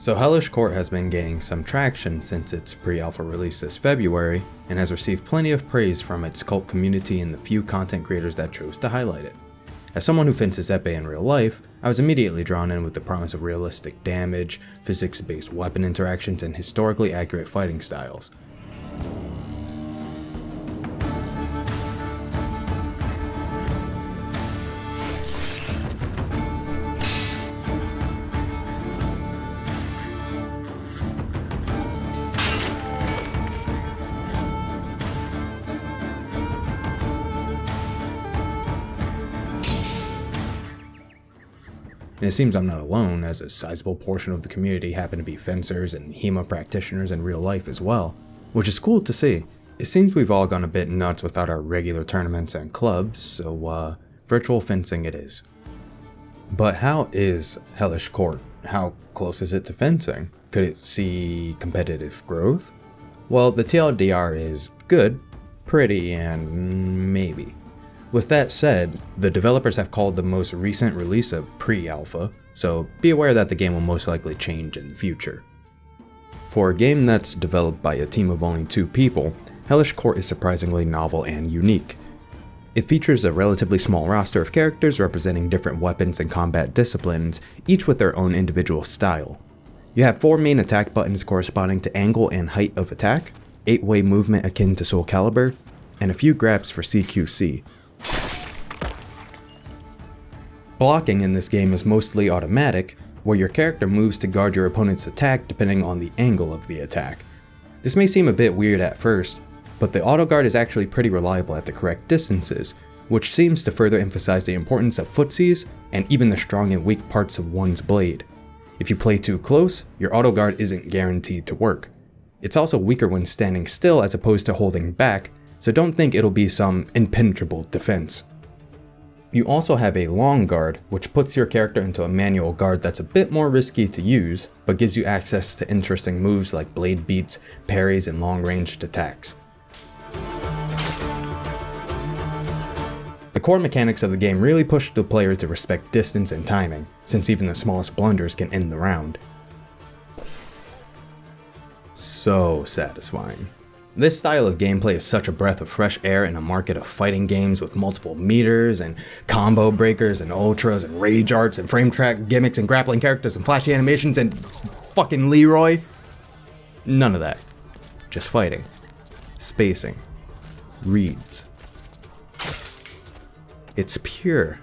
So Hellish Quart has been gaining some traction since its pre-alpha release this February, and has received plenty of praise from its cult community and the few content creators that chose to highlight it. As someone who fences epee in real life, I was immediately drawn in with the promise of realistic damage, physics-based weapon interactions, and historically accurate fighting styles. And it seems I'm not alone, as a sizable portion of the community happen to be fencers and HEMA practitioners in real life as well, which is cool to see. It seems we've all gone a bit nuts without our regular tournaments and clubs, so virtual fencing it is. But how is Hellish Quart? How close is it to fencing? Could it see competitive growth? Well, the TLDR is good, pretty, and maybe. With that said, the developers have called the most recent release a pre-alpha, so be aware that the game will most likely change in the future. For a game that's developed by a team of only 2 people, Hellish Quart is surprisingly novel and unique. It features a relatively small roster of characters representing different weapons and combat disciplines, each with their own individual style. You have 4 main attack buttons corresponding to angle and height of attack, 8-way movement akin to Soul Calibur, and a few grabs for CQC. Blocking in this game is mostly automatic, where your character moves to guard your opponent's attack depending on the angle of the attack. This may seem a bit weird at first, but the auto guard is actually pretty reliable at the correct distances, which seems to further emphasize the importance of footsies and even the strong and weak parts of one's blade. If you play too close, your auto guard isn't guaranteed to work. It's also weaker when standing still as opposed to holding back, so don't think it'll be some impenetrable defense. You also have a long guard, which puts your character into a manual guard that's a bit more risky to use, but gives you access to interesting moves like blade beats, parries, and long-ranged attacks. The core mechanics of the game really push the player to respect distance and timing, since even the smallest blunders can end the round. So satisfying. This style of gameplay is such a breath of fresh air in a market of fighting games with multiple meters and combo breakers and ultras and rage arts and frame track gimmicks and grappling characters and flashy animations and fucking Leroy. None of that. Just fighting. Spacing. Reads. It's pure.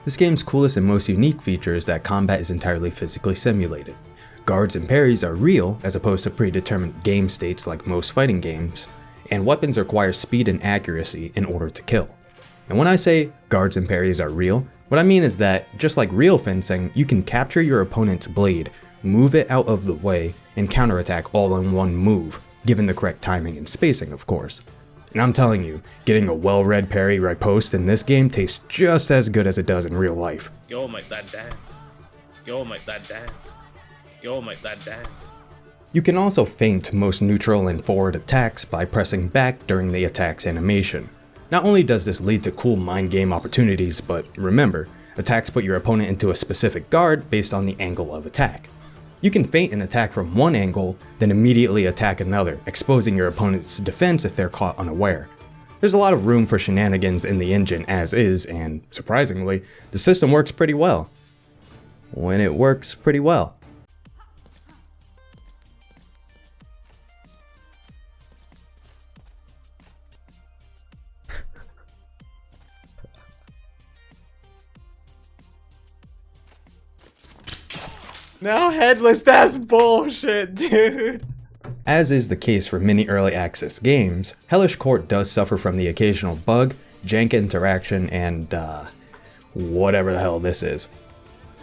This game's coolest and most unique feature is that combat is entirely physically simulated. Guards and parries are real as opposed to predetermined game states like most fighting games, and weapons require speed and accuracy in order to kill. And when I say guards and parries are real, what I mean is that, just like real fencing, you can capture your opponent's blade, move it out of the way, and counterattack all in one move, given the correct timing and spacing, of course. And I'm telling you, getting a well-read parry riposte in this game tastes just as good as it does in real life. Yo, make that dance. Yo, make that dance. Yo, make that dance. You can also feint most neutral and forward attacks by pressing back during the attack's animation. Not only does this lead to cool mind game opportunities, but remember, attacks put your opponent into a specific guard based on the angle of attack. You can feint an attack from one angle, then immediately attack another, exposing your opponent's defense if they're caught unaware. There's a lot of room for shenanigans in the engine as is, and surprisingly, the system works pretty well. When it works pretty well. Now headless, that's bullshit, dude. As is the case for many early access games, Hellish Quart does suffer from the occasional bug, jank interaction, and whatever the hell this is.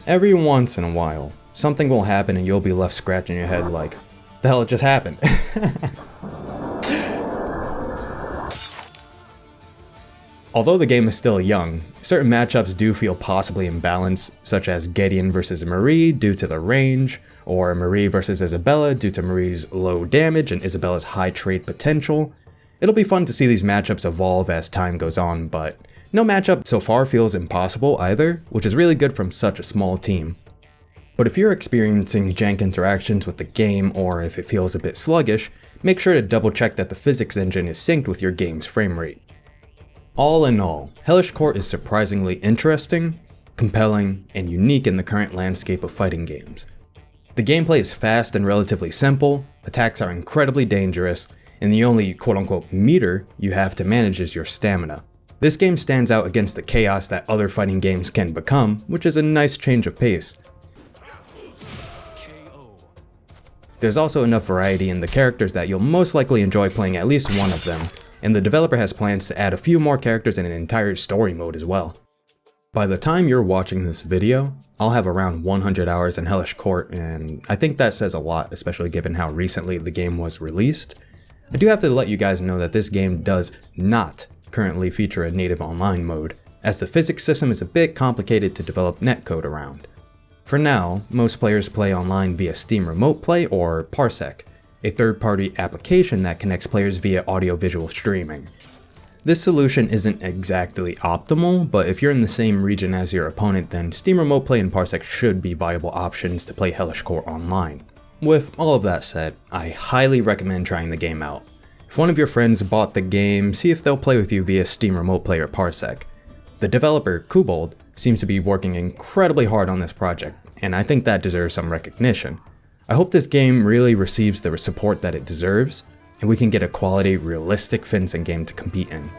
Every once in a while, something will happen and you'll be left scratching your head like, the hell just happened? Although the game is still young, certain matchups do feel possibly imbalanced, such as Gideon versus Marie due to the range, or Marie versus Isabella due to Marie's low damage and Isabella's high trade potential. It'll be fun to see these matchups evolve as time goes on, but no matchup so far feels impossible either, which is really good from such a small team. But if you're experiencing jank interactions with the game, or if it feels a bit sluggish, make sure to double check that the physics engine is synced with your game's frame rate. All in all, Hellish Quart is surprisingly interesting, compelling, and unique in the current landscape of fighting games. The gameplay is fast and relatively simple, attacks are incredibly dangerous, and the only quote-unquote meter you have to manage is your stamina. This game stands out against the chaos that other fighting games can become, which is a nice change of pace. There's also enough variety in the characters that you'll most likely enjoy playing at least one of them, and the developer has plans to add a few more characters and an entire story mode as well. By the time you're watching this video, I'll have around 100 hours in Hellish Quart, and I think that says a lot, especially given how recently the game was released. I do have to let you guys know that this game does not currently feature a native online mode, as the physics system is a bit complicated to develop netcode around. For now, most players play online via Steam Remote Play or Parsec, a third-party application that connects players via audio-visual streaming. This solution isn't exactly optimal, but if you're in the same region as your opponent, then Steam Remote Play and Parsec should be viable options to play Hellish Quart online. With all of that said, I highly recommend trying the game out. If one of your friends bought the game, see if they'll play with you via Steam Remote Play or Parsec. The developer, Kobold, seems to be working incredibly hard on this project, and I think that deserves some recognition. I hope this game really receives the support that it deserves, and we can get a quality, realistic fencing game to compete in.